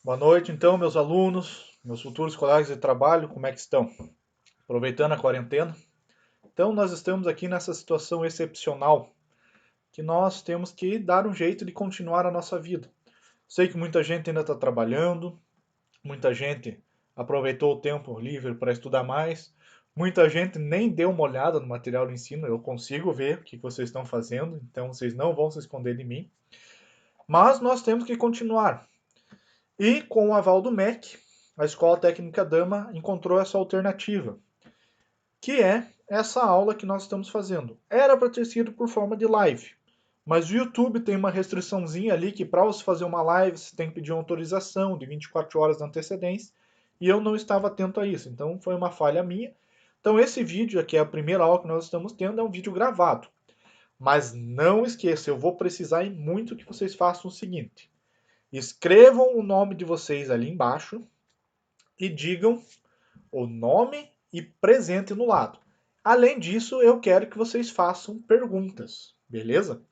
Boa noite, então, meus alunos, meus futuros colegas de trabalho, como é que estão? Aproveitando a quarentena? Então, nós estamos aqui nessa situação excepcional que nós temos que dar um jeito de continuar a nossa vida. Sei que muita gente ainda está trabalhando, muita gente aproveitou o tempo livre para estudar mais, muita gente nem deu uma olhada no material de ensino, eu consigo ver o que vocês estão fazendo, então vocês não vão se esconder de mim. Mas nós temos que continuar. E com o aval do MEC, a Escola Técnica Dama encontrou essa alternativa, que é essa aula que nós estamos fazendo. Era para ter sido por forma de live, mas o YouTube tem uma restriçãozinha ali que para você fazer uma live você tem que pedir uma autorização de 24 horas de antecedência, e eu não estava atento a isso, então foi uma falha minha. Então esse vídeo aqui é a primeira aula que nós estamos tendo, é um vídeo gravado. Mas não esqueça, eu vou precisar muito que vocês façam o seguinte: escrevam o nome de vocês ali embaixo e digam o nome e presente no lado. Além disso, eu quero que vocês façam perguntas, beleza?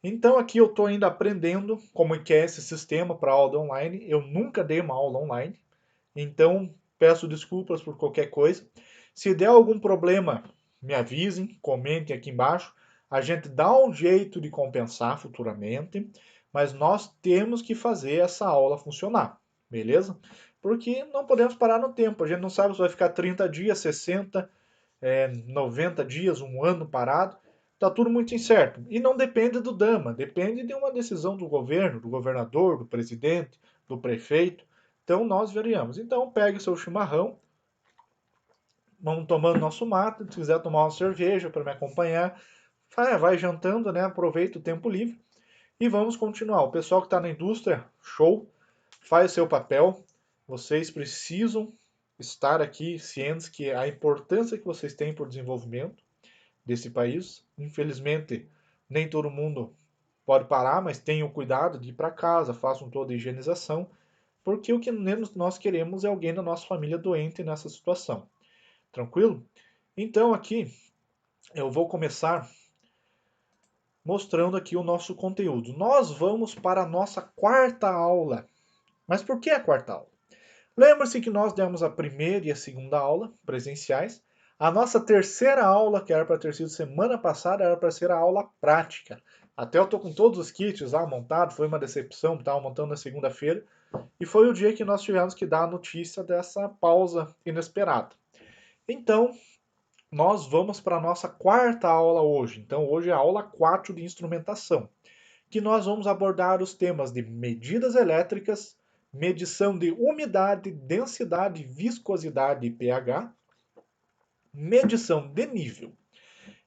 Então aqui eu estou ainda aprendendo como é que é esse sistema para aula online. Eu nunca dei uma aula online, então peço desculpas por qualquer coisa. Se der algum problema, me avisem, comentem aqui embaixo. A gente dá um jeito de compensar futuramente, mas nós temos que fazer essa aula funcionar, beleza? Porque não podemos parar no tempo. A gente não sabe se vai ficar 30 dias, 60, 90 dias, um ano parado. Está tudo muito incerto. E não depende do Dama, depende de uma decisão do governo, do governador, do presidente, do prefeito. Então nós veríamos. Então pegue seu chimarrão, vamos tomando nosso mate, se quiser tomar uma cerveja para me acompanhar, vai jantando, né? Aproveita o tempo livre e vamos continuar. O pessoal que está na indústria, show, faz seu papel. Vocês precisam estar aqui cientes que a importância que vocês têm por desenvolvimento desse país. Infelizmente, nem todo mundo pode parar, mas tenham cuidado de ir para casa, façam toda a higienização, porque o que menos nós queremos é alguém da nossa família doente nessa situação. Tranquilo? Então aqui eu vou começar mostrando aqui o nosso conteúdo. Nós vamos para a nossa quarta aula. Mas por que a quarta aula? Lembra-se que nós demos a primeira e a segunda aula presenciais. A nossa terceira aula, que era para ter sido semana passada, era para ser a aula prática. Até eu estou com todos os kits lá montados, foi uma decepção, estava montando na segunda-feira. E foi o dia que nós tivemos que dar a notícia dessa pausa inesperada. Então, nós vamos para a nossa quarta aula hoje. Então, hoje é a aula 4 de instrumentação, que nós vamos abordar os temas de medidas elétricas, medição de umidade, densidade, viscosidade e pH, medição de nível.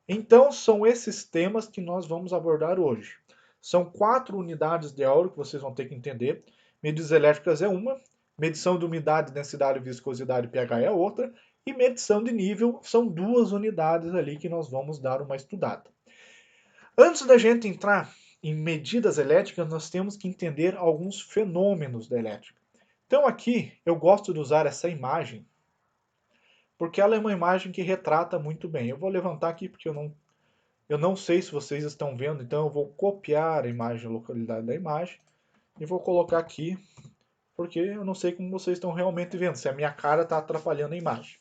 Então, são esses temas que nós vamos abordar hoje. São 4 unidades de aula que vocês vão ter que entender. Medidas elétricas é uma, medição de umidade, densidade, viscosidade e pH é outra, e medição de nível são 2 unidades ali que nós vamos dar uma estudada. Antes da gente entrar em medidas elétricas, nós temos que entender alguns fenômenos da elétrica. Então aqui eu gosto de usar essa imagem, porque ela é uma imagem que retrata muito bem. Eu vou levantar aqui porque eu não sei se vocês estão vendo, então eu vou copiar a imagem, a localidade da imagem, e vou colocar aqui, porque eu não sei como vocês estão realmente vendo, se a minha cara está atrapalhando a imagem.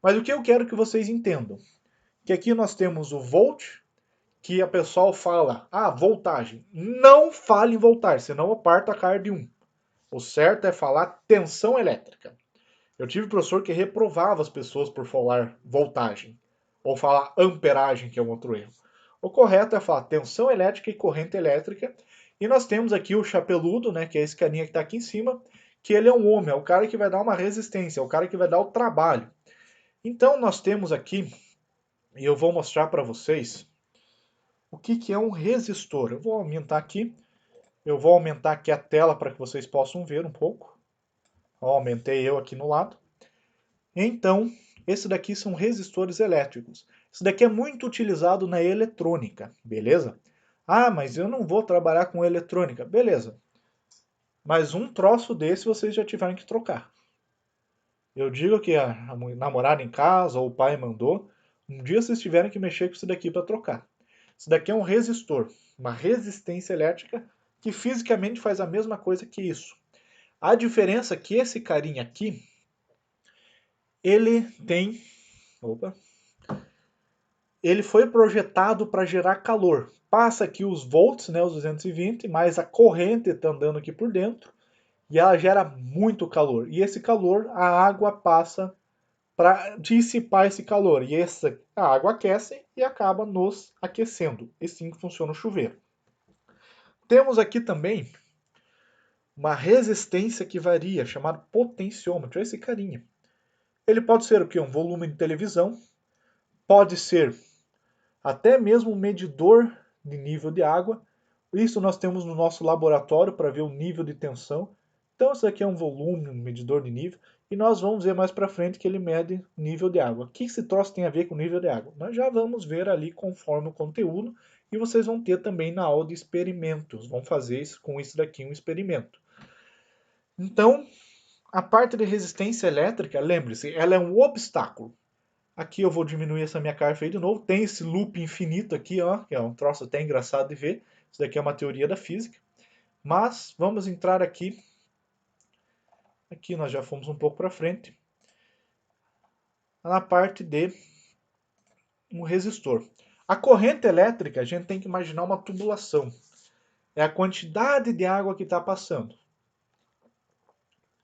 Mas o que eu quero que vocês entendam, que aqui nós temos o volt, que a pessoa fala, voltagem. Não fale em voltagem, senão eu parto a cara de um. O certo é falar tensão elétrica. Eu tive professor que reprovava as pessoas por falar voltagem, ou falar amperagem, que é um outro erro. O correto é falar tensão elétrica e corrente elétrica. E nós temos aqui o chapeludo, né, que é esse carinha que está aqui em cima, que ele é um homem, é o cara que vai dar uma resistência, é o cara que vai dar o trabalho. Então nós temos aqui, e eu vou mostrar para vocês, o que é um resistor. Eu vou aumentar aqui. Eu vou aumentar aqui a tela para que vocês possam ver um pouco. Aumentei eu aqui no lado. Então, esse daqui são resistores elétricos. Isso daqui é muito utilizado na eletrônica, beleza? Mas eu não vou trabalhar com eletrônica. Beleza. Mas um troço desse vocês já tiveram que trocar. Eu digo que a namorada em casa ou o pai mandou. Um dia vocês tiveram que mexer com isso daqui para trocar. Isso daqui é um resistor, uma resistência elétrica que fisicamente faz a mesma coisa que isso. A diferença é que esse carinha aqui, ele tem... Opa! Ele foi projetado para gerar calor. Passa aqui os volts, né, os 220, mas a corrente está andando aqui por dentro e ela gera muito calor. E esse calor, a água passa para dissipar esse calor. E a água aquece e acaba nos aquecendo. E assim que funciona o chuveiro. Temos aqui também uma resistência que varia, chamado potenciômetro. Esse carinha. Ele pode ser o quê? Um volume de televisão. Pode ser até mesmo um medidor de nível de água. Isso nós temos no nosso laboratório para ver o nível de tensão. Então isso aqui é um volume, um medidor de nível. E nós vamos ver mais para frente que ele mede nível de água. O que esse troço tem a ver com nível de água? Nós já vamos ver ali conforme o conteúdo. E vocês vão ter também na aula de experimentos. Vão fazer isso, com isso daqui um experimento. Então, a parte de resistência elétrica, lembre-se, ela é um obstáculo. Aqui eu vou diminuir essa minha curva aí de novo. Tem esse loop infinito aqui, ó, que é um troço até engraçado de ver. Isso daqui é uma teoria da física. Mas vamos entrar aqui. Aqui nós já fomos um pouco para frente. Na parte de um resistor. A corrente elétrica, a gente tem que imaginar uma tubulação. É a quantidade de água que está passando.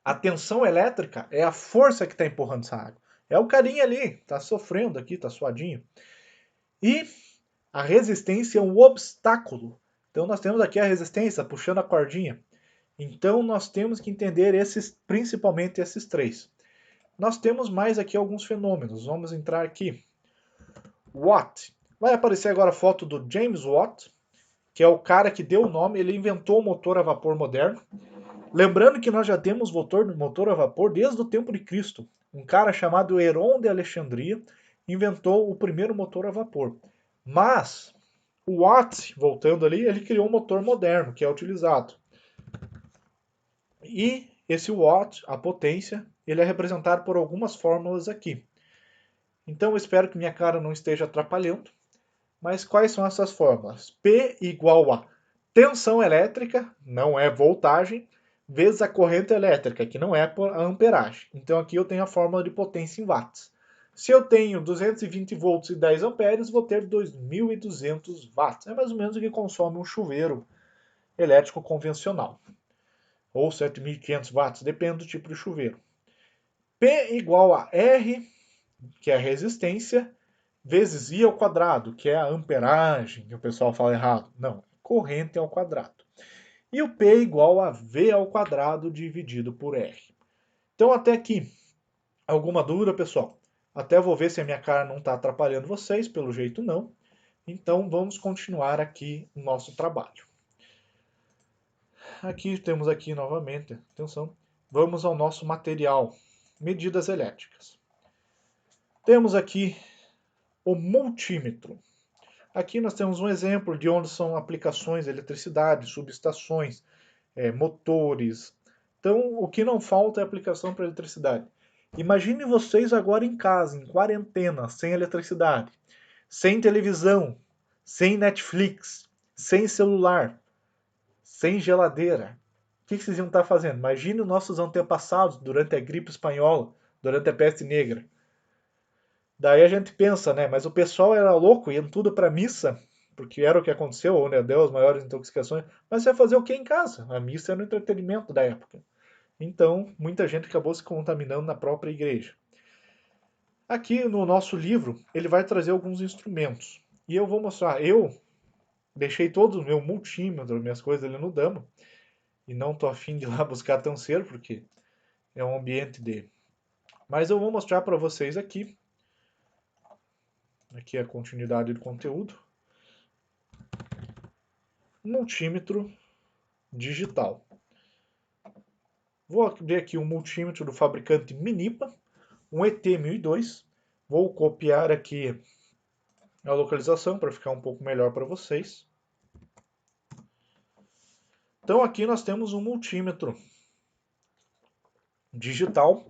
A tensão elétrica é a força que está empurrando essa água. É o carinha ali, está sofrendo aqui, está suadinho. E a resistência é um obstáculo. Então nós temos aqui a resistência puxando a cordinha. Então nós temos que entender principalmente esses três. Nós temos mais aqui alguns fenômenos. Vamos entrar aqui. Watt. Vai aparecer agora a foto do James Watt, que é o cara que deu o nome, ele inventou o motor a vapor moderno. Lembrando que nós já temos motor a vapor desde o tempo de Cristo. Um cara chamado Heron de Alexandria inventou o primeiro motor a vapor. Mas o Watt, voltando ali, ele criou um motor moderno que é utilizado. E esse Watt, a potência, ele é representado por algumas fórmulas aqui. Então eu espero que minha cara não esteja atrapalhando. Mas quais são essas fórmulas? P igual a tensão elétrica, não é voltagem, vezes a corrente elétrica, que não é a amperagem. Então aqui eu tenho a fórmula de potência em watts. Se eu tenho 220 volts e 10 amperes, vou ter 2.200 watts. É mais ou menos o que consome um chuveiro elétrico convencional. Ou 7.500 watts, depende do tipo de chuveiro. P igual a R, que é a resistência, vezes I ao quadrado, que é a amperagem, que o pessoal fala errado. Não, corrente ao quadrado. E o P é igual a V ao quadrado dividido por R. Então até aqui, alguma dúvida, pessoal? Até vou ver se a minha cara não está atrapalhando vocês, pelo jeito não. Então vamos continuar aqui o nosso trabalho. Aqui temos aqui novamente, atenção, vamos ao nosso material, medidas elétricas. Temos aqui o multímetro. Aqui nós temos um exemplo de onde são aplicações de eletricidade, subestações, motores. Então, o que não falta é aplicação para eletricidade. Imagine vocês agora em casa, em quarentena, sem eletricidade, sem televisão, sem Netflix, sem celular, sem geladeira. O que vocês iam estar fazendo? Imagine os nossos antepassados durante a gripe espanhola, durante a peste negra. Daí a gente pensa, né? Mas o pessoal era louco, iam tudo para missa, porque era o que aconteceu, onde deu as maiores intoxicações. Mas você ia fazer o que em casa? A missa era o entretenimento da época. Então, muita gente acabou se contaminando na própria igreja. Aqui no nosso livro, ele vai trazer alguns instrumentos. E eu vou mostrar. Eu deixei todo o meu multímetro, minhas coisas ali no Dama. E não tô afim de ir lá buscar tão cedo, porque é um ambiente dele. Mas eu vou mostrar para vocês aqui. Aqui é a continuidade do conteúdo. Multímetro digital. Vou abrir aqui um multímetro do fabricante Minipa, um ET1002. Vou copiar aqui a localização para ficar um pouco melhor para vocês. Então aqui nós temos um multímetro digital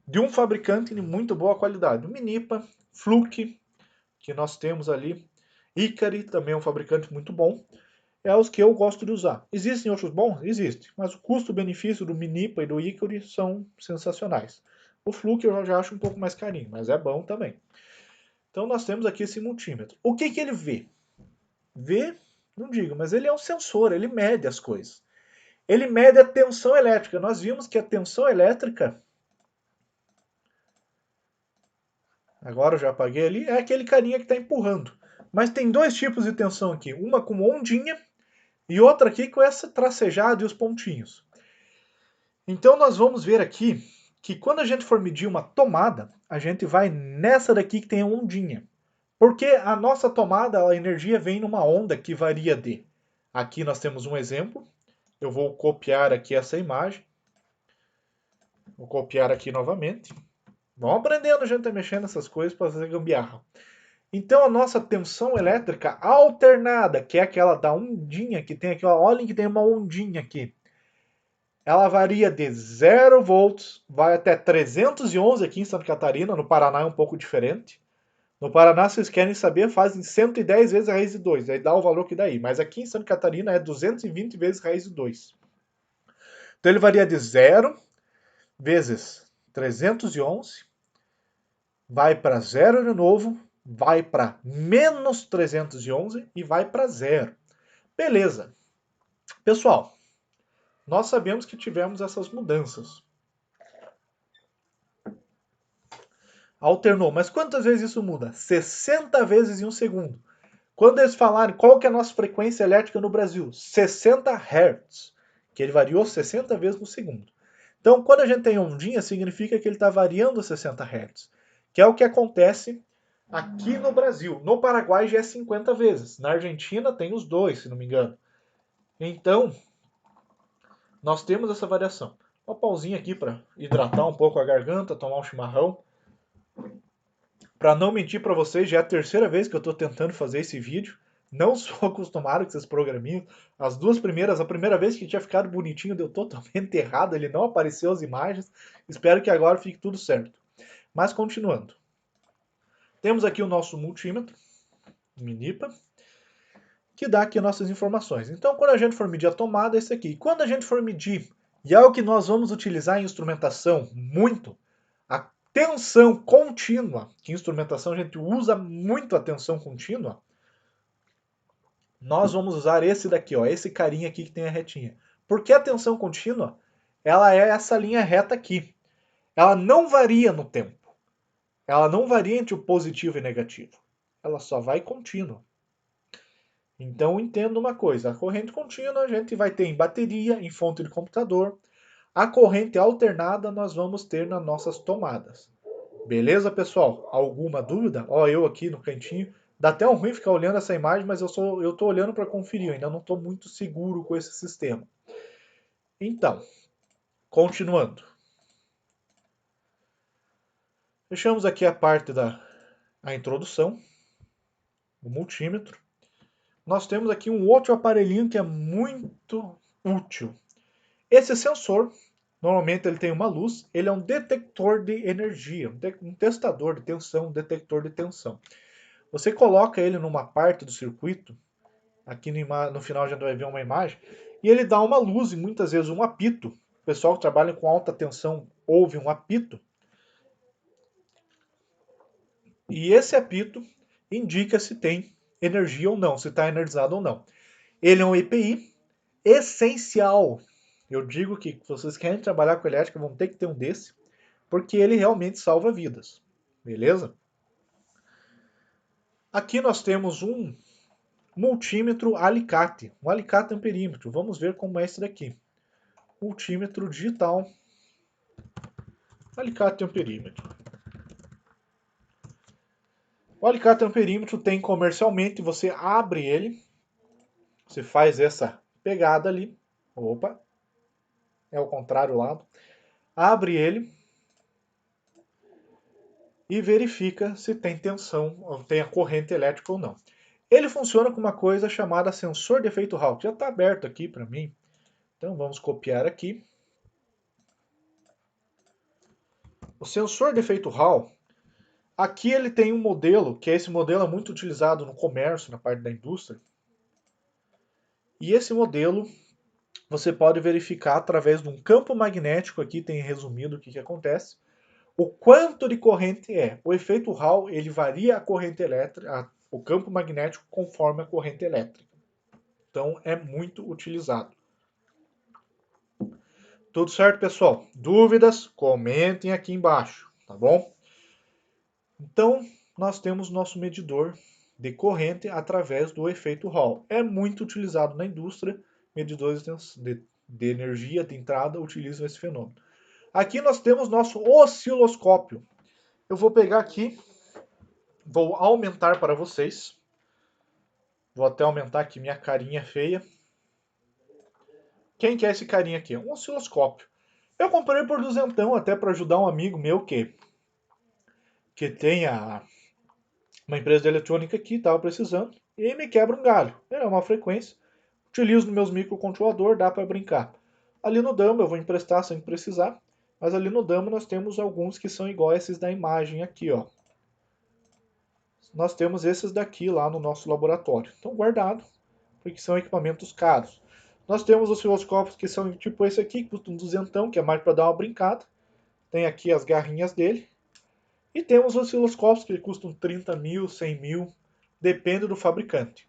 de um fabricante de muito boa qualidade. O Minipa, Fluke, que nós temos ali. Icari, também é um fabricante muito bom. é os que eu gosto de usar. Existem outros bons? Existem, mas o custo-benefício do Minipa e do Hickory são sensacionais. O Fluke eu já acho um pouco mais carinho, mas é bom também. Então nós temos aqui esse multímetro. O que ele vê? Vê, não digo, mas ele é um sensor, ele mede as coisas. Ele mede a tensão elétrica. Nós vimos que a tensão elétrica, agora eu já apaguei ali, é aquele carinha que está empurrando. Mas tem dois tipos de tensão aqui, uma com ondinha e outra aqui com essa tracejada e os pontinhos. Então nós vamos ver aqui que quando a gente for medir uma tomada, a gente vai nessa daqui que tem a ondinha. Porque a nossa tomada, a energia vem numa onda que varia de. Aqui nós temos um exemplo. Eu vou copiar aqui essa imagem. Vou copiar aqui novamente. Vamos aprendendo, a gente a mexer nessas coisas para fazer gambiarra. Então a nossa tensão elétrica alternada, que é aquela da ondinha que tem aqui, ó, olhem que tem uma ondinha aqui. Ela varia de 0 volts, vai até 311 aqui em Santa Catarina, no Paraná é um pouco diferente. No Paraná, se vocês querem saber, fazem 110 vezes a raiz de 2, aí dá o valor que dá aí. Mas aqui em Santa Catarina é 220 vezes a raiz de 2. Então ele varia de 0 vezes 311, vai para 0 de novo, vai para menos 311 e vai para 0. Beleza. Pessoal, nós sabemos que tivemos essas mudanças. Alternou, mas quantas vezes isso muda? 60 vezes em um segundo. Quando eles falarem qual que é a nossa frequência elétrica no Brasil, 60 Hz, que ele variou 60 vezes no segundo. Então, quando a gente tem ondinha, significa que ele está variando 60 Hz, que é o que acontece aqui no Brasil. No Paraguai já é 50 vezes, na Argentina tem os dois, se não me engano. Então, nós temos essa variação. Uma pausinha aqui para hidratar um pouco a garganta, tomar um chimarrão. Para não mentir para vocês, já é a terceira vez que eu estou tentando fazer esse vídeo. Não sou acostumado com esses programinhos. As duas primeiras, a primeira vez que tinha ficado bonitinho, deu totalmente errado, ele não apareceu as imagens. Espero que agora fique tudo certo. Mas continuando. Temos aqui o nosso multímetro, Minipa, que dá aqui nossas informações. Então, quando a gente for medir a tomada, é esse aqui. Quando a gente for medir, e é o que nós vamos utilizar em instrumentação muito, a tensão contínua, que em instrumentação a gente usa muito a tensão contínua, nós vamos usar esse daqui, ó, esse carinha aqui que tem a retinha. Porque a tensão contínua, ela é essa linha reta aqui. Ela não varia no tempo. Ela não varia entre o positivo e negativo. Ela só vai contínua. Então entenda uma coisa, a corrente contínua a gente vai ter em bateria, em fonte de computador. A corrente alternada nós vamos ter nas nossas tomadas. Beleza, pessoal? Alguma dúvida? Ó, eu aqui no cantinho. Dá até um ruim ficar olhando essa imagem, mas eu estou olhando para conferir. Eu ainda não estou muito seguro com esse sistema. Então, continuando. Fechamos aqui a parte da introdução, o multímetro. Nós temos aqui um outro aparelhinho que é muito útil. Esse sensor, normalmente ele tem uma luz, ele é um detector de energia, um testador de tensão, um detector de tensão. Você coloca ele numa parte do circuito, aqui no final a gente vai ver uma imagem, e ele dá uma luz e muitas vezes um apito. O pessoal que trabalha com alta tensão ouve um apito. E esse apito indica se tem energia ou não, se está energizado ou não. Ele é um EPI essencial. Eu digo que se vocês querem trabalhar com elétrica, vão ter que ter um desse, porque ele realmente salva vidas. Beleza? Aqui nós temos um multímetro alicate, um alicate amperímetro. Vamos ver como é esse daqui. Multímetro digital, alicate amperímetro. O alicate amperímetro tem comercialmente, você abre ele, você faz essa pegada ali. Opa, é o contrário lado. Abre ele e verifica se tem tensão, ou tem a corrente elétrica ou não. Ele funciona com uma coisa chamada sensor de efeito Hall, que já está aberto aqui para mim. Então vamos copiar aqui. O sensor de efeito Hall, aqui ele tem um modelo, que esse modelo é muito utilizado no comércio, na parte da indústria. E esse modelo você pode verificar através de um campo magnético, aqui tem resumido o que acontece, o quanto de corrente é. O efeito Hall, ele varia a corrente elétrica, o campo magnético conforme a corrente elétrica. Então é muito utilizado. Tudo certo, pessoal? Dúvidas? Comentem aqui embaixo, tá bom? Então, nós temos nosso medidor de corrente através do efeito Hall. É muito utilizado na indústria, medidores de energia de entrada utilizam esse fenômeno. Aqui nós temos nosso osciloscópio. Eu vou pegar aqui, vou aumentar para vocês. Vou até aumentar aqui minha carinha feia. Quem que é esse carinha aqui? Um osciloscópio. Eu comprei por duzentão até para ajudar um amigo meu que tem uma empresa de eletrônica aqui, estava precisando, e me quebra um galho. É uma frequência. Utilizo nos meus microcontroladores, dá para brincar. Ali no Dama eu vou emprestar sem precisar, mas ali no Dama nós temos alguns que são iguais a esses da imagem aqui, ó. Nós temos esses daqui lá no nosso laboratório. Estão guardados, porque são equipamentos caros. Nós temos osciloscópios que são tipo esse aqui, que custam duzentão, que é mais para dar uma brincada. Tem aqui as garrinhas dele. E temos osciloscópios que custam 30 mil, 100 mil, depende do fabricante.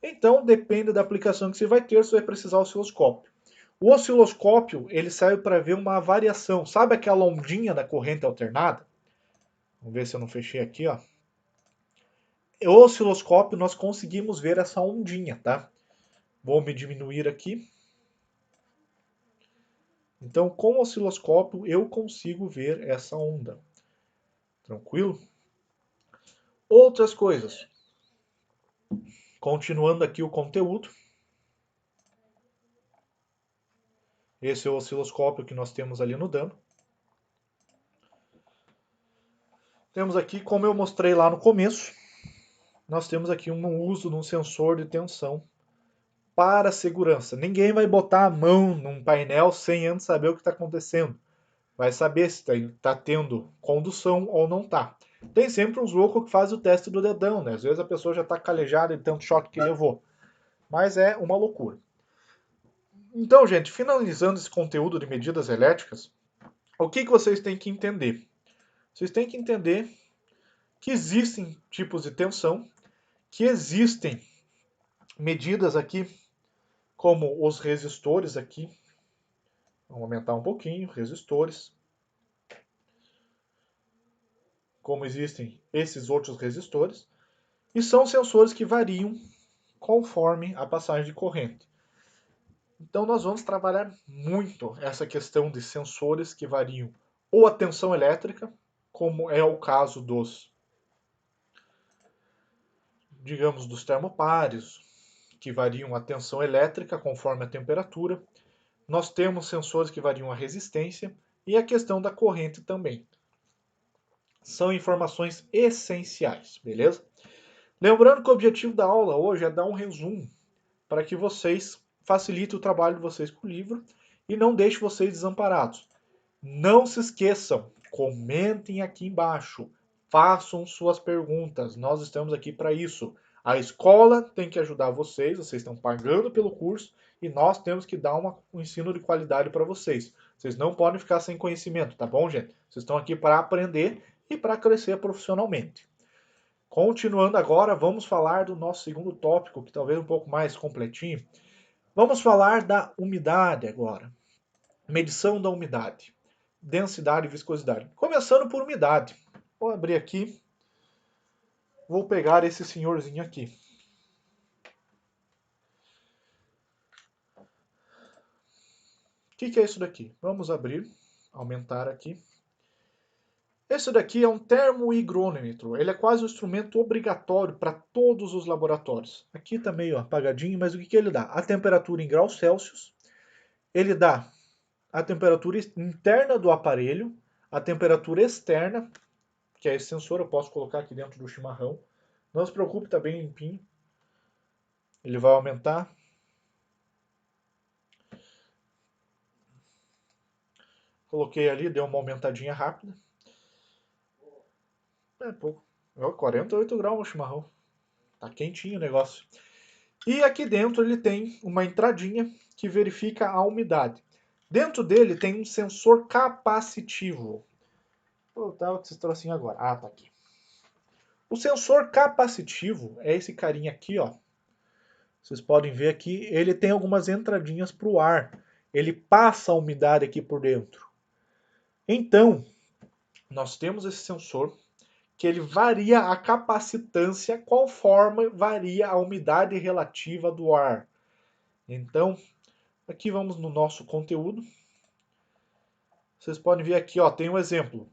Então, depende da aplicação que você vai ter, você vai precisar do osciloscópio. O osciloscópio, ele serve para ver uma variação. Sabe aquela ondinha da corrente alternada? Vamos ver se eu não fechei aqui, ó. O osciloscópio, nós conseguimos ver essa ondinha, tá? Vou me diminuir aqui. Então, com o osciloscópio, eu consigo ver essa onda. Tranquilo? Outras coisas. Continuando aqui o conteúdo. Esse é o osciloscópio que nós temos ali no Dama. Temos aqui, como eu mostrei lá no começo, nós temos aqui um uso de um sensor de tensão para segurança. Ninguém vai botar a mão num painel sem antes saber o que está acontecendo. Vai saber se está tendo condução ou não está. Tem sempre uns loucos que fazem o teste do dedão, né? Às vezes a pessoa já está calejada de tanto choque que levou. Mas é uma loucura. Então, gente, finalizando esse conteúdo de medidas elétricas, o que vocês têm que entender? Vocês têm que entender que existem tipos de tensão, que existem medidas aqui, como os resistores aqui. Vamos aumentar um pouquinho, resistores. Como existem esses outros resistores. E são sensores que variam conforme a passagem de corrente. Então nós vamos trabalhar muito essa questão de sensores que variam ou a tensão elétrica, como é o caso dos, digamos, dos termopares, que variam a tensão elétrica conforme a temperatura. Nós temos sensores que variam a resistência e a questão da corrente também. São informações essenciais, beleza? Lembrando que o objetivo da aula hoje é dar um resumo para que vocês facilitem o trabalho de vocês com o livro e não deixe vocês desamparados. Não se esqueçam, comentem aqui embaixo, façam suas perguntas, nós estamos aqui para isso. A escola tem que ajudar vocês estão pagando pelo curso e nós temos que dar um ensino de qualidade para vocês. Vocês não podem ficar sem conhecimento, tá bom, gente? Vocês estão aqui para aprender e para crescer profissionalmente. Continuando agora, vamos falar do nosso segundo tópico, que talvez um pouco mais completinho. Vamos falar da umidade agora. Medição da umidade. Densidade e viscosidade. Começando por umidade. Vou abrir aqui. Vou pegar esse senhorzinho aqui. O que é isso daqui? Vamos abrir, aumentar aqui. Esse daqui é um termohigrômetro. Ele é quase um instrumento obrigatório para todos os laboratórios. Aqui está meio apagadinho, mas o que ele dá? A temperatura em graus Celsius. Ele dá a temperatura interna do aparelho, a temperatura externa, que é esse sensor, eu posso colocar aqui dentro do chimarrão. Não se preocupe, está bem limpinho. Ele vai aumentar. Coloquei ali, deu uma aumentadinha rápida. É pouco. 48 graus no chimarrão. Tá quentinho o negócio. E aqui dentro ele tem uma entradinha que verifica a umidade. Dentro dele tem um sensor capacitivo. Vou botar esse trocinho agora. Ah, tá aqui. O sensor capacitivo é esse carinha aqui, ó. Vocês podem ver aqui, ele tem algumas entradinhas para o ar. Ele passa a umidade aqui por dentro. Então, nós temos esse sensor que ele varia a capacitância conforme varia a umidade relativa do ar. Então, aqui vamos no nosso conteúdo. Vocês podem ver aqui, ó, tem um exemplo.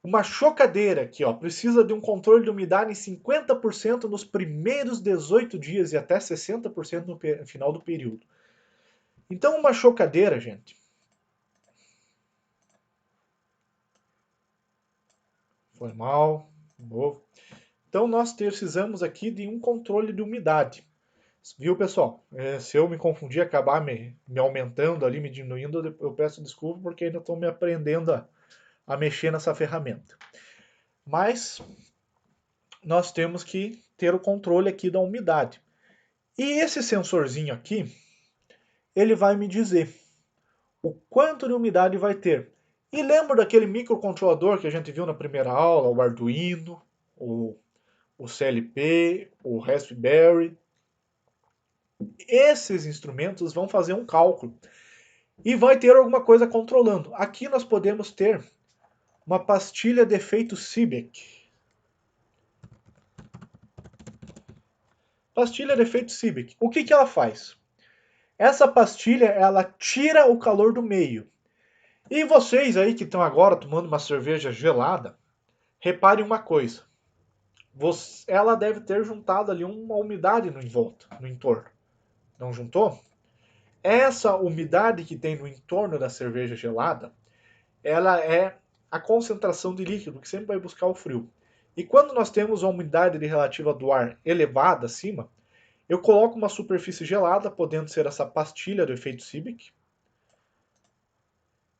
Uma chocadeira aqui, ó, precisa de um controle de umidade em 50% nos primeiros 18 dias e até 60% no final do período. Então, uma chocadeira, gente, foi mal, de novo. Então, nós precisamos aqui de um controle de umidade. Viu, pessoal? Se eu me confundir, acabar me aumentando ali, me diminuindo, eu peço desculpa porque ainda estou me aprendendo a mexer nessa ferramenta. Mas nós temos que ter o controle aqui da umidade. E esse sensorzinho aqui, ele vai me dizer o quanto de umidade vai ter. E lembra daquele microcontrolador que a gente viu na primeira aula, o Arduino, o CLP, o Raspberry? Esses instrumentos vão fazer um cálculo e vai ter alguma coisa controlando. Aqui nós podemos ter uma pastilha de efeito Seebeck. Pastilha de efeito Seebeck. O que ela faz? Essa pastilha, ela tira o calor do meio. E vocês aí que estão agora tomando uma cerveja gelada, reparem uma coisa. Ela deve ter juntado ali uma umidade no envolto, no entorno. Não juntou? Essa umidade que tem no entorno da cerveja gelada, ela é a concentração de líquido que sempre vai buscar o frio. E quando nós temos uma umidade relativa do ar elevada acima, eu coloco uma superfície gelada, podendo ser essa pastilha do efeito Seebeck.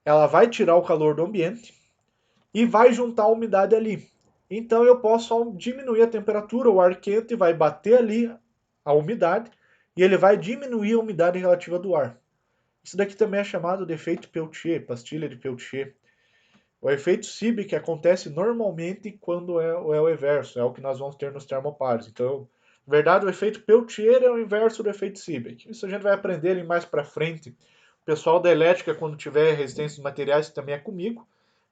Ela vai tirar o calor do ambiente e vai juntar a umidade ali. Então eu posso diminuir a temperatura, o ar quente vai bater ali a umidade e ele vai diminuir a umidade relativa do ar. Isso daqui também é chamado de efeito Peltier, pastilha de Peltier. O efeito Seebeck acontece normalmente quando é o inverso, é o que nós vamos ter nos termopares. Então, na verdade, o efeito Peltier é o inverso do efeito Seebeck. Isso a gente vai aprender mais para frente. O pessoal da elétrica, quando tiver resistência dos materiais, também é comigo.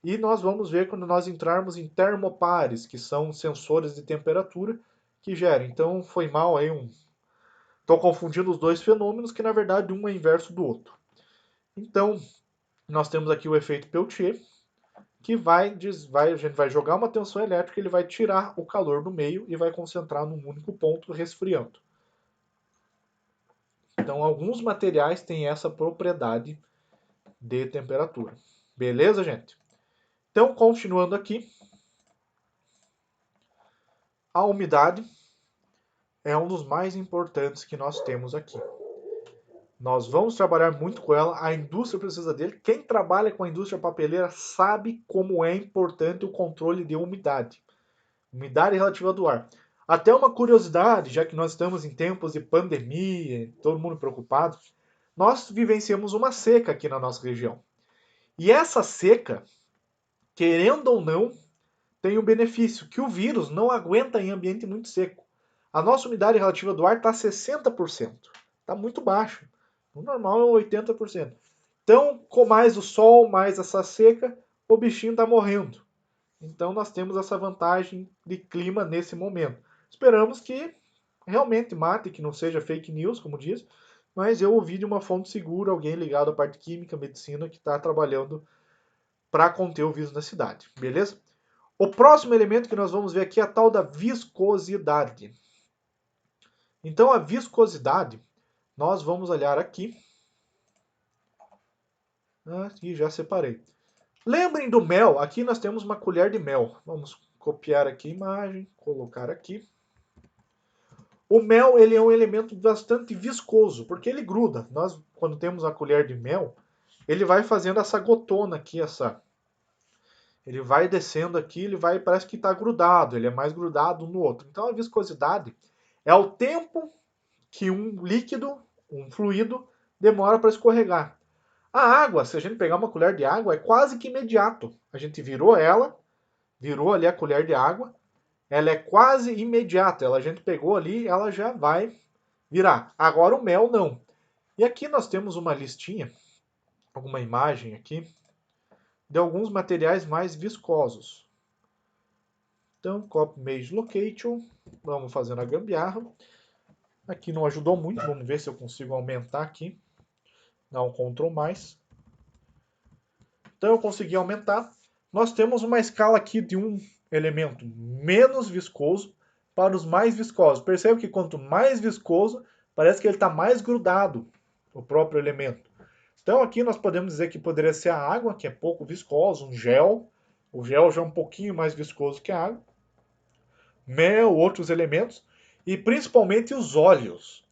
E nós vamos ver quando nós entrarmos em termopares, que são sensores de temperatura que geram. Então, foi mal aí um... Estou confundindo os dois fenômenos, que na verdade um é inverso do outro. Então, nós temos aqui o efeito Peltier, que a gente vai jogar uma tensão elétrica, ele vai tirar o calor do meio e vai concentrar num único ponto, resfriando. Então, alguns materiais têm essa propriedade de temperatura. Beleza, gente? Então, continuando aqui, a umidade é um dos mais importantes que nós temos aqui. Nós vamos trabalhar muito com ela, a indústria precisa dele. Quem trabalha com a indústria papeleira sabe como é importante o controle de umidade. Umidade relativa do ar. Até uma curiosidade, já que nós estamos em tempos de pandemia, todo mundo preocupado, nós vivenciamos uma seca aqui na nossa região. E essa seca, querendo ou não, tem o benefício que o vírus não aguenta em ambiente muito seco. A nossa umidade relativa do ar está 60%. Está muito baixo. O normal é 80%. Então, com mais o sol, mais essa seca, o bichinho está morrendo. Então nós temos essa vantagem de clima nesse momento. Esperamos que realmente mate, que não seja fake news, como diz, mas eu ouvi de uma fonte segura, alguém ligado à parte química, medicina, que está trabalhando para conter o vírus na cidade, beleza? O próximo elemento que nós vamos ver aqui é a tal da viscosidade. Então a viscosidade, nós vamos olhar aqui. Aqui já separei. Lembrem do mel, aqui nós temos uma colher de mel. Vamos copiar aqui a imagem, colocar aqui. O mel ele é um elemento bastante viscoso, porque ele gruda. Nós, quando temos a colher de mel, ele vai fazendo essa gotona aqui, ele vai descendo aqui, ele vai, parece que está grudado, ele é mais grudado no outro. Então a viscosidade é o tempo que um líquido, um fluido, demora para escorregar. A água, se a gente pegar uma colher de água, é quase que imediato. A gente virou ela, virou ali a colher de água, ela é quase imediata. A gente pegou ali, ela já vai virar. Agora o mel não. E aqui nós temos uma listinha, alguma imagem aqui, de alguns materiais mais viscosos. Então, copy image location, vamos fazendo a gambiarra. Aqui não ajudou muito, vamos ver se eu consigo aumentar aqui. Dá um Ctrl+. Então eu consegui aumentar. Nós temos uma escala aqui de um elemento menos viscoso para os mais viscosos. Percebe que quanto mais viscoso, parece que ele está mais grudado, o próprio elemento. Então aqui nós podemos dizer que poderia ser a água, que é pouco viscosa, um gel. O gel já é um pouquinho mais viscoso que a água. Mel, outros elementos. E principalmente os óleos.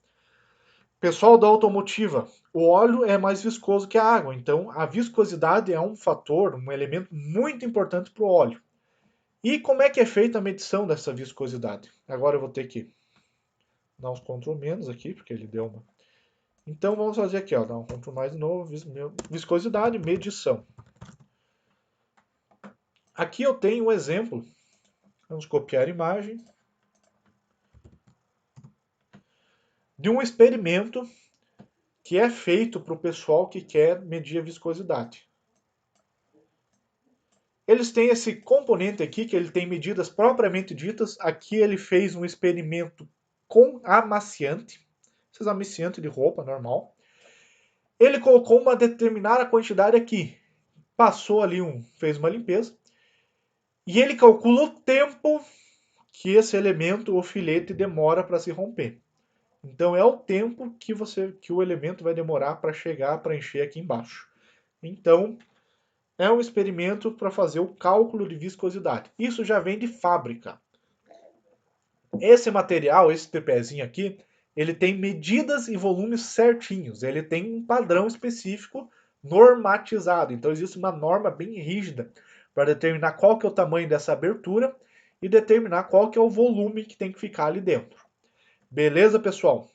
Pessoal da automotiva, o óleo é mais viscoso que a água, então a viscosidade é um fator, um elemento muito importante para o óleo. E como é que é feita a medição dessa viscosidade? Agora eu vou ter que dar uns Ctrl menos aqui, porque ele deu uma. Então vamos fazer aqui, ó, dar um Ctrl mais de novo, viscosidade, medição. Aqui eu tenho um exemplo, vamos copiar a imagem, de um experimento que é feito para o pessoal que quer medir a viscosidade. Eles têm esse componente aqui, que ele tem medidas propriamente ditas. Aqui ele fez um experimento com amaciante. Esses amaciantes de roupa, normal. Ele colocou uma determinada quantidade aqui. Passou ali, fez uma limpeza. E ele calcula o tempo que esse elemento ou filete demora para se romper. Então é o tempo que o elemento vai demorar para chegar, para encher aqui embaixo. Então, é um experimento para fazer o cálculo de viscosidade. Isso já vem de fábrica. Esse material, esse tripézinho aqui, ele tem medidas e volumes certinhos. Ele tem um padrão específico normatizado. Então existe uma norma bem rígida para determinar qual que é o tamanho dessa abertura e determinar qual que é o volume que tem que ficar ali dentro. Beleza, pessoal?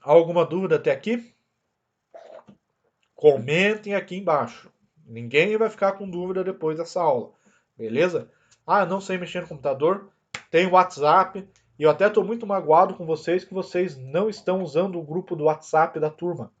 Alguma dúvida até aqui? Comentem aqui embaixo. Ninguém vai ficar com dúvida depois dessa aula. Beleza? Ah, não sei mexer no computador. Tem WhatsApp. E eu até estou muito magoado com vocês que vocês não estão usando o grupo do WhatsApp da turma.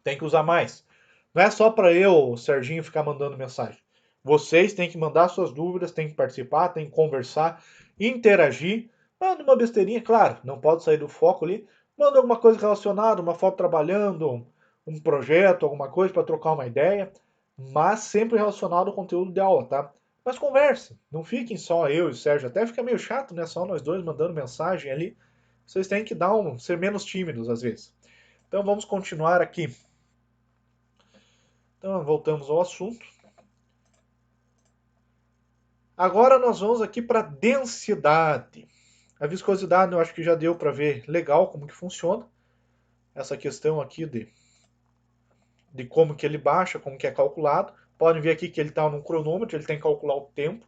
Tem que usar mais. Não é só para eu, o Serginho, ficar mandando mensagem. Vocês têm que mandar suas dúvidas, têm que participar, têm que conversar, interagir. Manda uma besteirinha, claro, não pode sair do foco ali. Manda alguma coisa relacionada, uma foto trabalhando, um projeto, alguma coisa para trocar uma ideia, mas sempre relacionado ao conteúdo de aula, tá? Mas converse, não fiquem só eu e o Sérgio, até fica meio chato, né? Só nós dois mandando mensagem ali. Vocês têm que ser menos tímidos às vezes. Então vamos continuar aqui. Então voltamos ao assunto. Agora nós vamos aqui para densidade. A viscosidade eu acho que já deu para ver legal como que funciona. Essa questão aqui de como que ele baixa, como que é calculado. Podem ver aqui que ele está num cronômetro, ele tem que calcular o tempo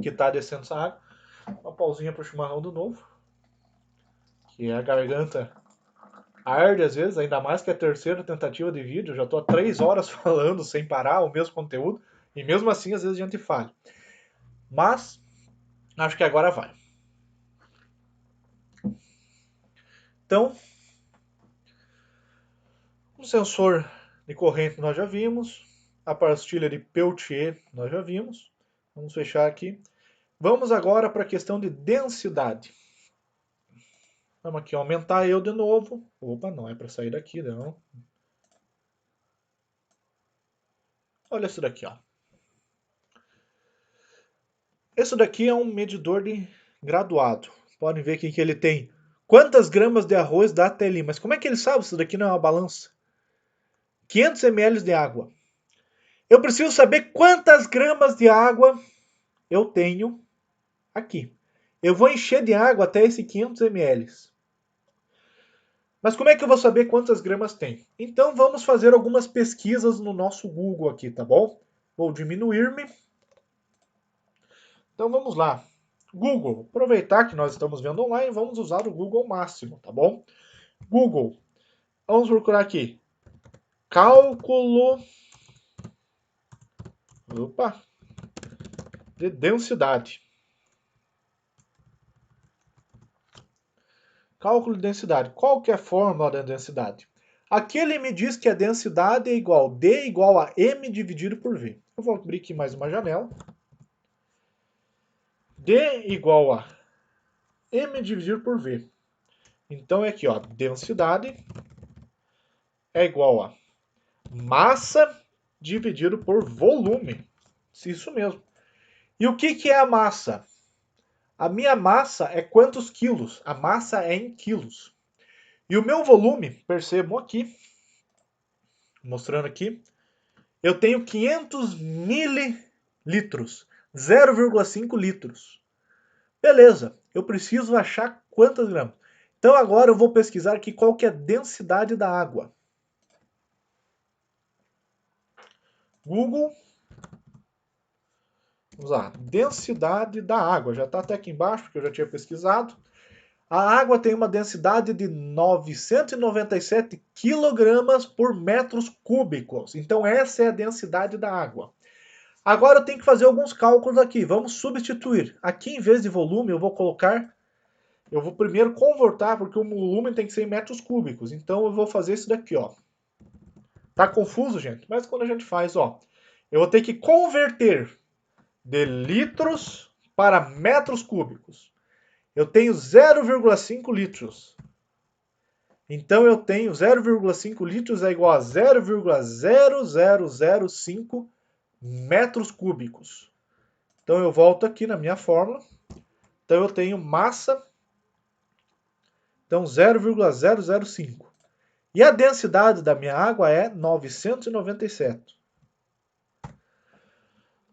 que está descendo essa água. Uma pausinha para o chimarrão do novo. Que a garganta arde às vezes, ainda mais que é a terceira tentativa de vídeo. Eu já estou há 3 horas falando sem parar o mesmo conteúdo. E mesmo assim, às vezes a gente falha. Mas, acho que agora vai. Então, o sensor de corrente nós já vimos. A pastilha de Peltier nós já vimos. Vamos fechar aqui. Vamos agora para a questão de densidade. Vamos aqui aumentar eu de novo. Opa, não é para sair daqui, não. Olha isso daqui, ó. Esse daqui é um medidor de graduado. Podem ver aqui que ele tem quantas gramas de arroz dá até ali. Mas como é que ele sabe? Isso daqui não é uma balança. 500 ml de água. Eu preciso saber quantas gramas de água eu tenho aqui. Eu vou encher de água até esse 500 ml. Mas como é que eu vou saber quantas gramas tem? Então vamos fazer algumas pesquisas no nosso Google aqui, tá bom? Vou diminuir-me. Então vamos lá. Google, aproveitar que nós estamos vendo online, vamos usar o Google máximo, tá bom? Google, vamos procurar aqui, cálculo, de densidade. Cálculo de densidade. Qual que é a fórmula da densidade? Aqui ele me diz que a densidade é igual a D igual a M dividido por V. Eu vou abrir aqui mais uma janela. D igual a M dividido por V. Então é aqui, ó, densidade é igual a massa dividido por volume. Isso mesmo. E o que é a massa? A minha massa é quantos quilos? A massa é em quilos. E o meu volume, percebam aqui, mostrando aqui, eu tenho 500 mililitros, 0,5 litros. Beleza, eu preciso achar quantos gramas. Então agora eu vou pesquisar aqui qual que é a densidade da água. Google, vamos lá, densidade da água. Já está até aqui embaixo, porque eu já tinha pesquisado. A água tem uma densidade de 997 kg por metros cúbicos. Então essa é a densidade da água. Agora eu tenho que fazer alguns cálculos aqui. Vamos substituir. Aqui, em vez de volume, eu vou colocar... Eu vou primeiro converter, porque o volume tem que ser em metros cúbicos. Então eu vou fazer isso daqui, ó. Tá confuso, gente? Mas quando a gente faz, ó... Eu vou ter que converter de litros para metros cúbicos. Eu tenho 0,5 litros. Então eu tenho 0,5 litros é igual a 0,0005 metros cúbicos. Então eu volto aqui na minha fórmula. Então eu tenho massa, então 0,005. E a densidade da minha água é 997.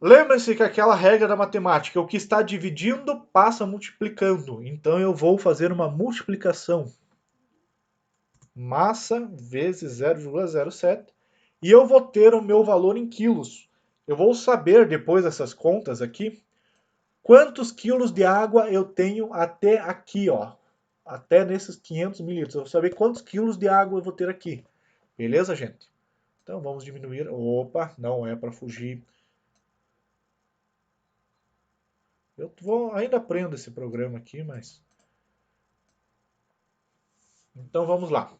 Lembre-se que aquela regra da matemática, o que está dividindo passa multiplicando. Então eu vou fazer uma multiplicação. Massa vezes 0,07. E eu vou ter o meu valor em quilos. Eu vou saber, depois dessas contas aqui, quantos quilos de água eu tenho até aqui, ó. Até nesses 500 mililitros. Eu vou saber quantos quilos de água eu vou ter aqui. Beleza, gente? Então vamos diminuir. Opa, não é para fugir. Ainda aprendo esse programa aqui, mas... Então vamos lá.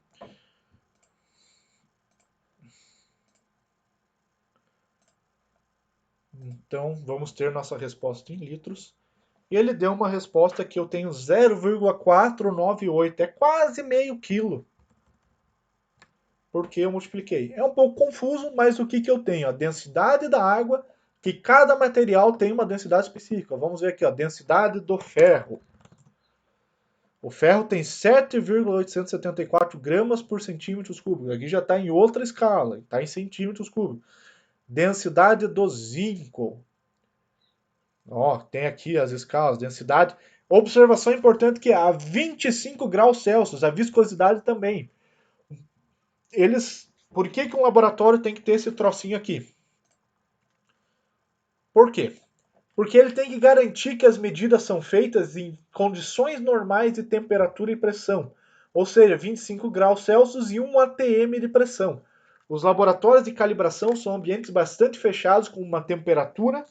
Então vamos ter nossa resposta em litros. E ele deu uma resposta que eu tenho 0,498. É quase meio quilo. Porque eu multipliquei. É um pouco confuso, mas o que eu tenho? A densidade da água, que cada material tem uma densidade específica. Vamos ver aqui, a densidade do ferro. O ferro tem 7,874 gramas por centímetros cúbicos. Aqui já está em outra escala, está em centímetros cúbicos. Densidade do zinco. Ó, tem aqui as escalas, densidade. Observação importante que é a 25 graus Celsius, a viscosidade também. Por que um laboratório tem que ter esse trocinho aqui? Por quê? Porque ele tem que garantir que as medidas são feitas em condições normais de temperatura e pressão, ou seja, 25 graus Celsius e 1 atm de pressão. Os laboratórios de calibração são ambientes bastante fechados, com uma temperatura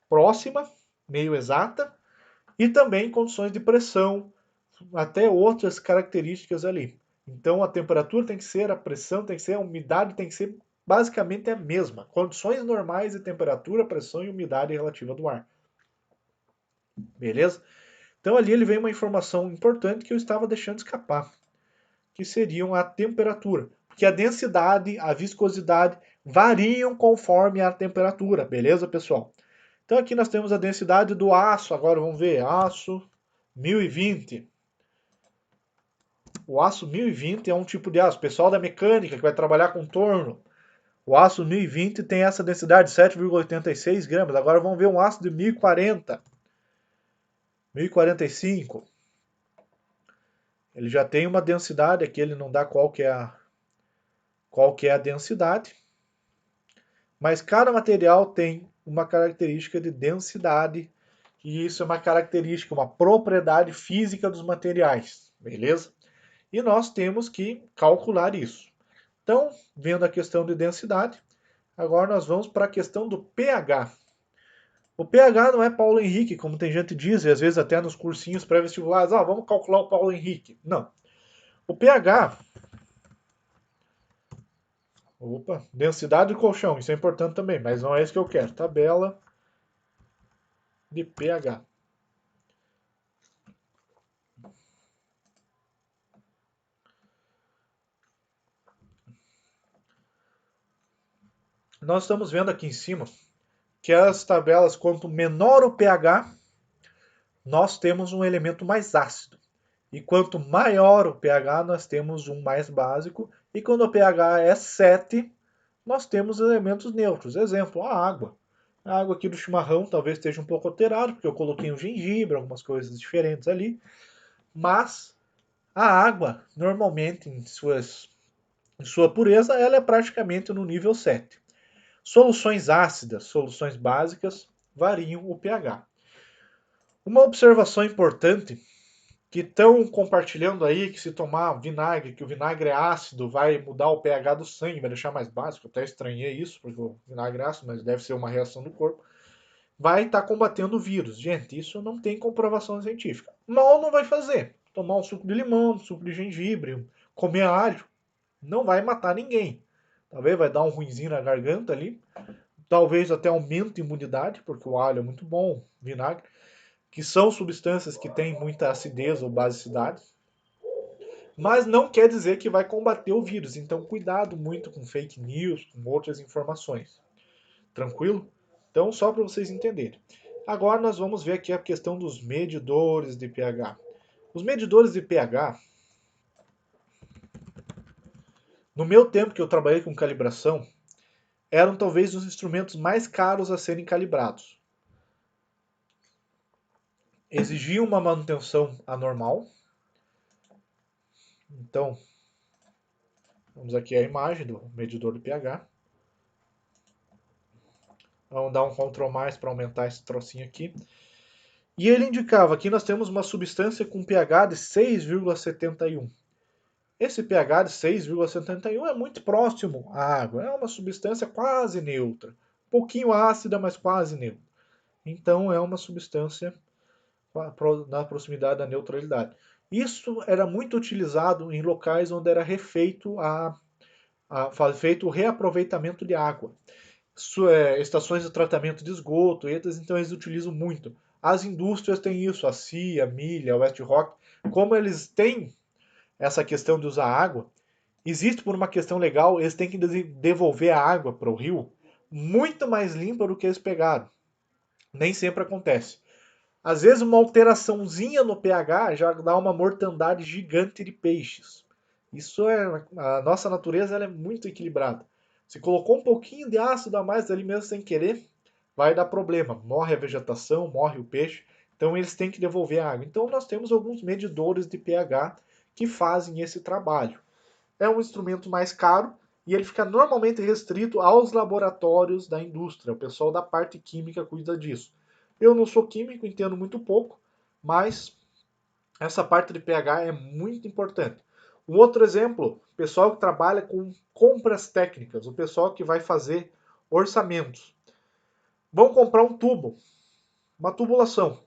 próxima, meio exata, e também condições de pressão, até outras características ali. Então a temperatura tem que ser, a pressão tem que ser, a umidade tem que ser basicamente a mesma. Condições normais de temperatura, pressão e umidade relativa do ar. Beleza? Então ali ele vem uma informação importante que eu estava deixando escapar, que seriam a temperatura. Porque a densidade, a viscosidade variam conforme a temperatura, beleza, pessoal? Então aqui nós temos a densidade do aço, agora vamos ver, aço 1020. O aço 1020 é um tipo de aço. O pessoal da mecânica que vai trabalhar com torno, o aço 1020 tem essa densidade de 7,86 gramas. Agora vamos ver um aço de 1040. 1045. Ele já tem uma densidade, aqui ele não dá qual que é a densidade. Mas cada material tem uma característica de densidade que isso é uma característica, uma propriedade física dos materiais, beleza? E nós temos que calcular isso. Então, vendo a questão de densidade, agora nós vamos para a questão do pH. O pH não é Paulo Henrique, como tem gente que diz, e às vezes até nos cursinhos pré-vestibulares, vamos calcular o Paulo Henrique. Não. O pH, densidade do colchão, isso é importante também, mas não é isso que eu quero. Tabela de pH. Nós estamos vendo aqui em cima que as tabelas, quanto menor o pH, nós temos um elemento mais ácido. E quanto maior o pH, nós temos um mais básico. E quando o pH é 7, nós temos elementos neutros. Exemplo, a água. A água aqui do chimarrão talvez esteja um pouco alterada, porque eu coloquei um gengibre, algumas coisas diferentes ali. Mas a água, normalmente, em sua pureza, ela é praticamente no nível 7. Soluções ácidas, soluções básicas, variam o pH. Uma observação importante que estão compartilhando aí que se tomar vinagre, que o vinagre é ácido, vai mudar o pH do sangue, vai deixar mais básico. Eu até estranhei isso, porque o vinagre é ácido, mas deve ser uma reação do corpo. Vai estar combatendo o vírus. Gente, isso não tem comprovação científica. Mal não vai fazer. Tomar um suco de limão, um suco de gengibre, comer alho, não vai matar ninguém. Talvez vai dar um ruinzinho na garganta ali. Talvez até aumente a imunidade, porque o alho é muito bom, vinagre, que são substâncias que têm muita acidez ou basicidade, mas não quer dizer que vai combater o vírus. Então, cuidado muito com fake news, com outras informações. Tranquilo? Então, só para vocês entenderem. Agora nós vamos ver aqui a questão dos medidores de pH. Os medidores de pH, no meu tempo que eu trabalhei com calibração, eram talvez os instrumentos mais caros a serem calibrados. Exigiam uma manutenção anormal. Então, vamos aqui a imagem do medidor de pH. Vamos dar um Ctrl mais para aumentar esse trocinho aqui. E ele indicava que nós temos uma substância com pH de 6,71. Esse pH de 6,71 é muito próximo à água. É uma substância quase neutra. Um pouquinho ácida, mas quase neutra. Então é uma substância na proximidade da neutralidade. Isso era muito utilizado em locais onde era feito o reaproveitamento de água. Estações de tratamento de esgoto, então eles utilizam muito. As indústrias têm isso, a CIA, a Milha, a West Rock, como eles têm essa questão de usar água, existe por uma questão legal, eles têm que devolver a água para o rio muito mais limpa do que eles pegaram. Nem sempre acontece. Às vezes uma alteraçãozinha no pH já dá uma mortandade gigante de peixes. Isso é a nossa natureza, ela é muito equilibrada. Se colocou um pouquinho de ácido a mais ali mesmo sem querer, vai dar problema. Morre a vegetação, morre o peixe. Então eles têm que devolver a água. Então nós temos alguns medidores de pH que fazem esse trabalho. É um instrumento mais caro e ele fica normalmente restrito aos laboratórios da indústria. O pessoal da parte química cuida disso. Eu não sou químico, entendo muito pouco, mas essa parte de pH é muito importante. Um outro exemplo, o pessoal que trabalha com compras técnicas, o pessoal que vai fazer orçamentos. Vão comprar um tubo, uma tubulação.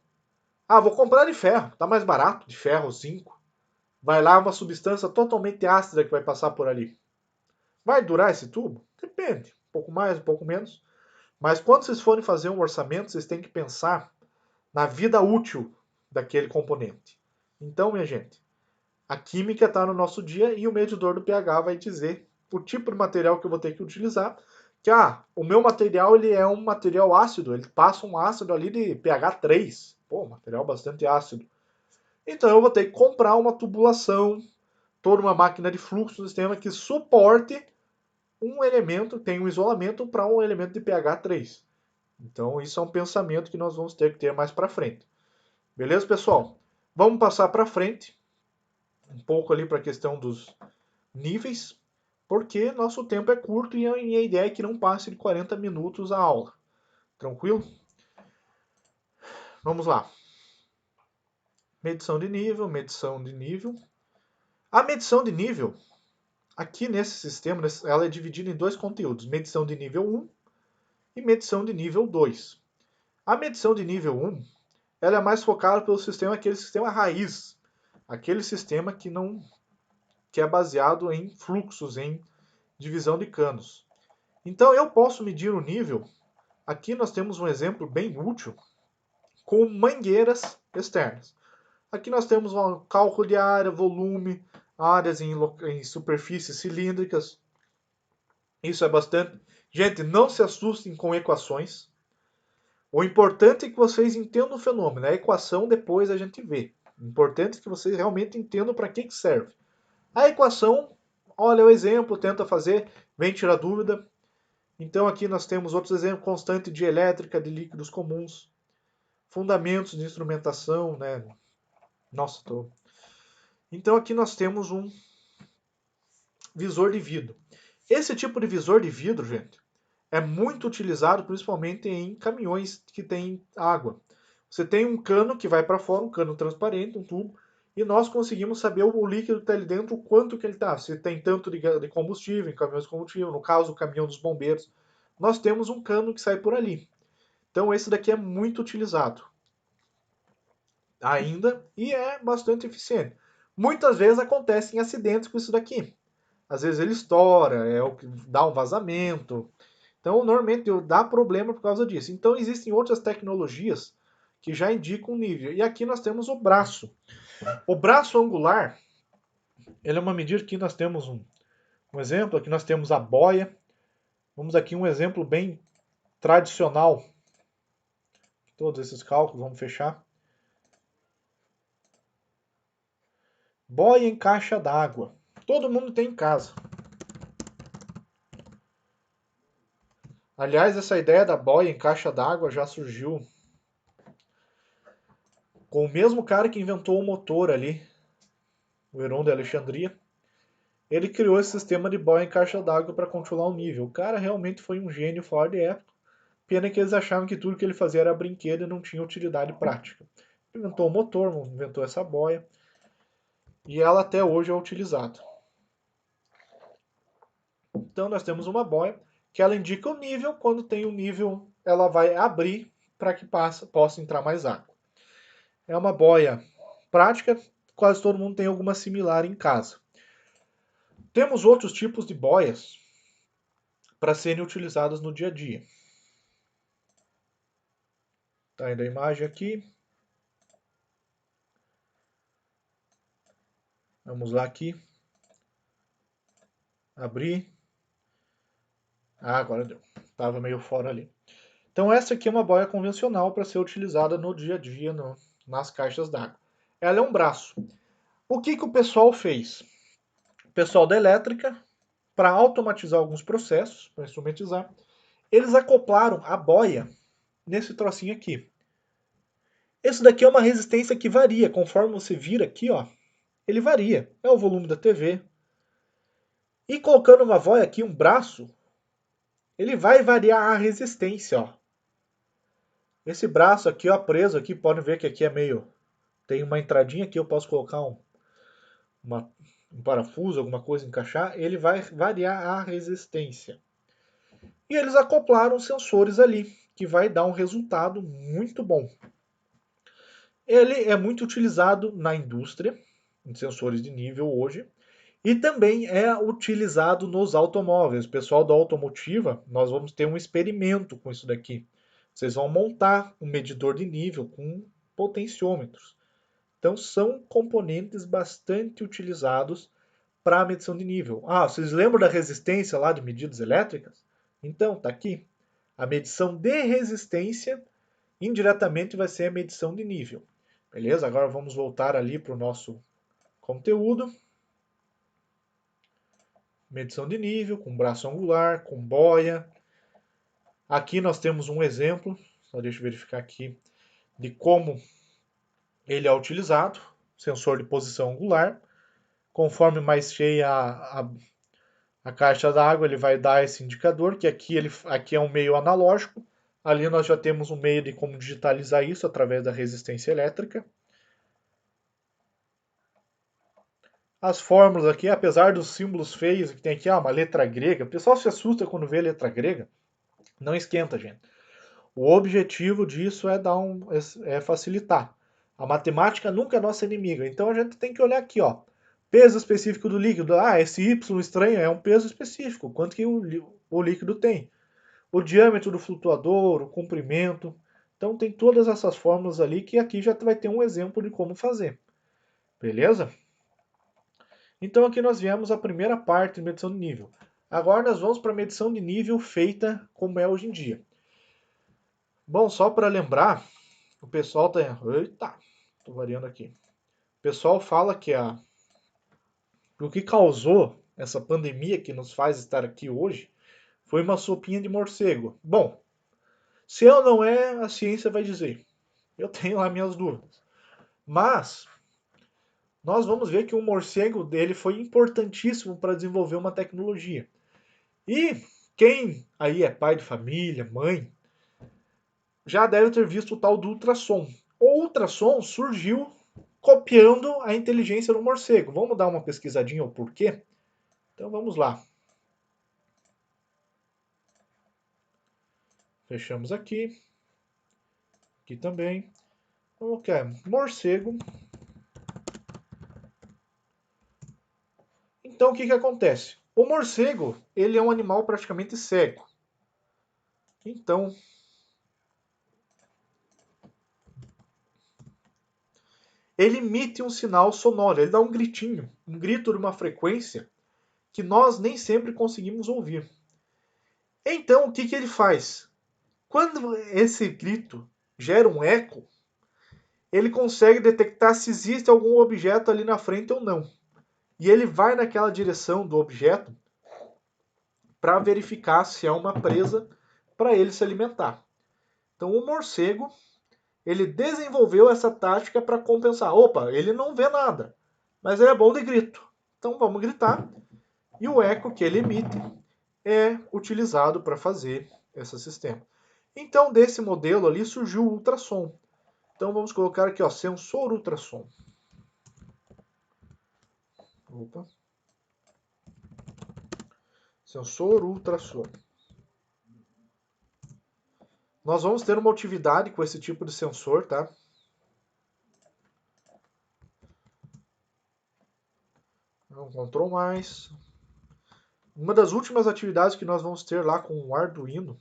Vou comprar de ferro, tá mais barato, de ferro 5. Vai lá uma substância totalmente ácida que vai passar por ali. Vai durar esse tubo? Depende, um pouco mais, um pouco menos. Mas quando vocês forem fazer um orçamento, vocês têm que pensar na vida útil daquele componente. Então, minha gente, a química está no nosso dia e o medidor do pH vai dizer o tipo de material que eu vou ter que utilizar. Que o meu material ele é um material ácido, ele passa um ácido ali de pH 3. Pô, material bastante ácido. Então eu vou ter que comprar uma tubulação, toda uma máquina de fluxo no sistema que suporte um elemento, tem um isolamento para um elemento de pH 3. Então isso é um pensamento que nós vamos ter que ter mais para frente. Beleza, pessoal? Vamos passar para frente um pouco ali para a questão dos níveis, porque nosso tempo é curto e a ideia é que não passe de 40 minutos a aula. Tranquilo? Vamos lá. Medição de nível, medição de nível. A medição de nível, aqui nesse sistema, ela é dividida em dois conteúdos, medição de nível 1 e medição de nível 2. A medição de nível 1, ela é mais focada pelo sistema, aquele sistema raiz, aquele sistema que é baseado em fluxos, em divisão de canos. Então eu posso medir o nível, aqui nós temos um exemplo bem útil, com mangueiras externas. Aqui nós temos um cálculo de área, volume, áreas em superfícies cilíndricas. Isso é bastante. Gente, não se assustem com equações. O importante é que vocês entendam o fenômeno. A equação depois a gente vê. O importante é que vocês realmente entendam para que serve. A equação, olha o exemplo, tenta fazer, vem tirar dúvida. Então aqui nós temos outros exemplos, constante de elétrica de líquidos comuns, fundamentos de instrumentação, né? Nossa, tô... Então aqui nós temos um visor de vidro. Esse tipo de visor de vidro, gente, é muito utilizado principalmente em caminhões que tem água. Você tem um cano que vai para fora, um cano transparente, um tubo, e nós conseguimos saber o líquido que está ali dentro, o quanto que ele está. Se tem tanto de combustível, em caminhões de combustível, no caso o caminhão dos bombeiros, nós temos um cano que sai por ali. Então esse daqui é muito utilizado ainda e é bastante eficiente. Muitas vezes acontecem acidentes com isso daqui. Às vezes ele estoura, é o que dá um vazamento. Então, normalmente dá problema por causa disso. Então, existem outras tecnologias que já indicam o nível. E aqui nós temos o braço. O braço angular, ele é uma medida que nós temos um exemplo. Aqui nós temos a boia. Vamos aqui um exemplo bem tradicional. Todos esses cálculos, vamos fechar. Boia em caixa d'água. Todo mundo tem em casa. Aliás, essa ideia da boia em caixa d'água já surgiu com o mesmo cara que inventou o motor ali, o Heron de Alexandria. Ele criou esse sistema de boia em caixa d'água para controlar o nível. O cara realmente foi um gênio fora de época. Pena que eles achavam que tudo que ele fazia era brinquedo e não tinha utilidade prática. Inventou o motor, inventou essa boia. E ela até hoje é utilizada. Então nós temos uma boia que ela indica o nível. Quando tem o nível, ela vai abrir para que possa entrar mais água. É uma boia prática, quase todo mundo tem alguma similar em casa. Temos outros tipos de boias para serem utilizadas no dia a dia. Tá indo a imagem aqui. Vamos lá aqui. Abrir. Ah, agora deu. Estava meio fora ali. Então essa aqui é uma boia convencional para ser utilizada no dia a dia nas caixas d'água. Ela é um braço. O que o pessoal fez? O pessoal da elétrica, para automatizar alguns processos, para instrumentizar, eles acoplaram a boia nesse trocinho aqui. Esse daqui é uma resistência que varia, conforme você vira aqui, ó, ele varia. É o volume da TV. E colocando uma boia aqui, um braço, ele vai variar a resistência, ó. Esse braço aqui, ó, preso aqui, podem ver que aqui é meio... Tem uma entradinha aqui, eu posso colocar um parafuso, alguma coisa, encaixar. Ele vai variar a resistência. E eles acoplaram sensores ali, que vai dar um resultado muito bom. Ele é muito utilizado na indústria, em sensores de nível hoje, e também é utilizado nos automóveis. O pessoal da automotiva, nós vamos ter um experimento com isso daqui. Vocês vão montar um medidor de nível com potenciômetros. Então, são componentes bastante utilizados para a medição de nível. Ah, vocês lembram da resistência lá de medidas elétricas? Então, está aqui. A medição de resistência, indiretamente, vai ser a medição de nível. Beleza? Agora vamos voltar ali para o nosso conteúdo. Medição de nível, com braço angular, com boia. Aqui nós temos um exemplo, só deixa eu verificar aqui, de como ele é utilizado. Sensor de posição angular. Conforme mais cheia a caixa d'água, ele vai dar esse indicador, que aqui é um meio analógico. Ali nós já temos um meio de como digitalizar isso através da resistência elétrica. As fórmulas aqui, apesar dos símbolos feios que tem aqui, uma letra grega, o pessoal se assusta quando vê a letra grega. Não esquenta, gente. O objetivo disso é facilitar. A matemática nunca é nossa inimiga. Então a gente tem que olhar aqui, ó. Peso específico do líquido. Esse Y estranho é um peso específico. Quanto que o líquido tem? O diâmetro do flutuador, o comprimento. Então tem todas essas fórmulas ali que aqui já vai ter um exemplo de como fazer. Beleza? Então aqui nós viemos a primeira parte de medição de nível. Agora nós vamos para a medição de nível feita como é hoje em dia. Bom, só para lembrar, o pessoal tá... Eita, tô variando aqui. O pessoal fala que o que causou essa pandemia que nos faz estar aqui hoje foi uma sopinha de morcego. Bom, se eu não é, a ciência vai dizer. Eu tenho lá minhas dúvidas. Mas nós vamos ver que o morcego dele foi importantíssimo para desenvolver uma tecnologia. E quem aí é pai de família, mãe, já deve ter visto o tal do ultrassom. O ultrassom surgiu copiando a inteligência do morcego. Vamos dar uma pesquisadinha ao porquê? Então vamos lá. Fechamos aqui. Aqui também. Vamos que morcego. Então o que acontece? O morcego, ele é um animal praticamente cego. Então, ele emite um sinal sonoro, ele dá um gritinho, um grito de uma frequência que nós nem sempre conseguimos ouvir. Então, o que ele faz? Quando esse grito gera um eco, ele consegue detectar se existe algum objeto ali na frente ou não. E ele vai naquela direção do objeto para verificar se é uma presa para ele se alimentar. Então o morcego, ele desenvolveu essa tática para compensar. Opa, ele não vê nada, mas ele é bom de grito. Então vamos gritar. E o eco que ele emite é utilizado para fazer esse sistema. Então desse modelo ali surgiu o ultrassom. Então vamos colocar aqui, ó, sensor ultrassom. Opa. Sensor ultrassom. Nós vamos ter uma atividade com esse tipo de sensor, tá? Um Ctrl mais. Uma das últimas atividades que nós vamos ter lá com o Arduino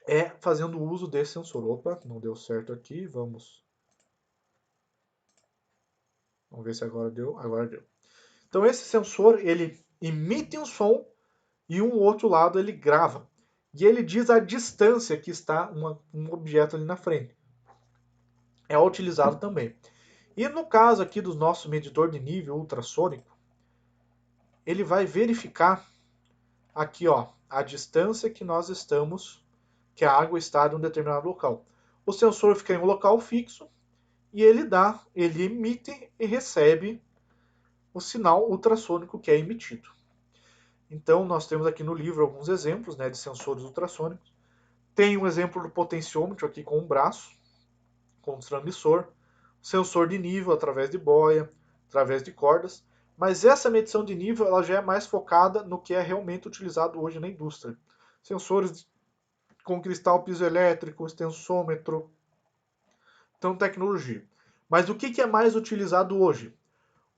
é fazendo uso desse sensor. Opa, não deu certo aqui, vamos ver se agora deu. Agora deu. Então esse sensor, ele emite um som e um outro lado ele grava. E ele diz a distância que está um objeto ali na frente. É utilizado também. E no caso aqui do nosso medidor de nível ultrassônico, ele vai verificar aqui, ó, a distância que nós estamos, que a água está em um determinado local. O sensor fica em um local fixo e ele emite e recebe o sinal ultrassônico que é emitido. Então nós temos aqui no livro alguns exemplos, né, de sensores ultrassônicos. Tem um exemplo do potenciômetro aqui com um braço, com um transmissor, sensor de nível através de boia, através de cordas, mas essa medição de nível ela já é mais focada no que é realmente utilizado hoje na indústria. Sensores com cristal piezoelétrico, extensômetro, então tecnologia. Mas o que é mais utilizado hoje?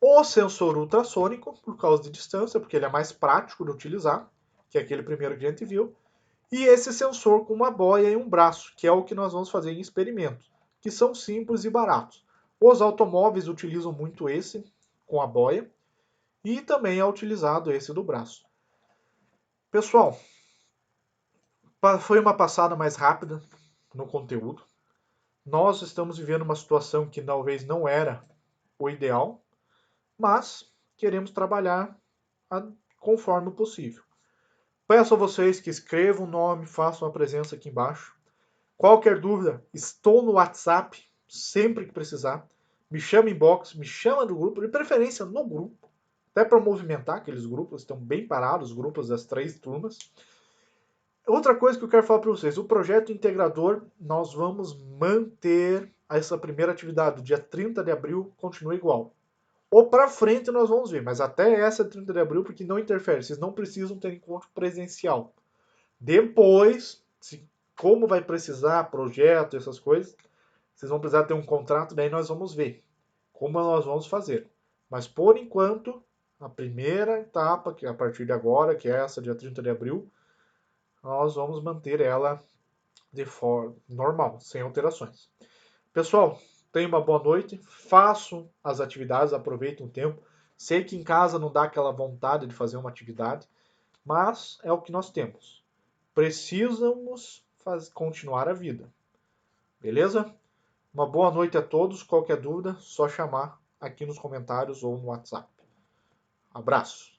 O sensor ultrassônico, por causa de distância, porque ele é mais prático de utilizar, que é aquele primeiro que a gente viu, e esse sensor com uma boia e um braço, que é o que nós vamos fazer em experimentos, que são simples e baratos. Os automóveis utilizam muito esse, com a boia, e também é utilizado esse do braço. Pessoal, foi uma passada mais rápida no conteúdo. Nós estamos vivendo uma situação que talvez não era o ideal, mas queremos trabalhar conforme o possível. Peço a vocês que escrevam o nome, façam a presença aqui embaixo. Qualquer dúvida, estou no WhatsApp, sempre que precisar. Me chama em inbox, me chama do grupo, de preferência no grupo, até para movimentar aqueles grupos, estão bem parados, os grupos das 3 turmas. Outra coisa que eu quero falar para vocês, o projeto integrador, nós vamos manter essa primeira atividade, do dia 30 de abril, continua igual. Ou para frente nós vamos ver, mas até essa 30 de abril, porque não interfere, vocês não precisam ter encontro presencial. Depois, como vai precisar, projeto, essas coisas, vocês vão precisar ter um contrato, daí nós vamos ver como nós vamos fazer. Mas por enquanto, a primeira etapa, que é a partir de agora, que é essa dia 30 de abril, nós vamos manter ela de forma normal, sem alterações. Pessoal, tenham uma boa noite, façam as atividades, aproveitem o tempo. Sei que em casa não dá aquela vontade de fazer uma atividade, mas é o que nós temos. Precisamos continuar a vida. Beleza? Uma boa noite a todos. Qualquer dúvida, só chamar aqui nos comentários ou no WhatsApp. Abraço!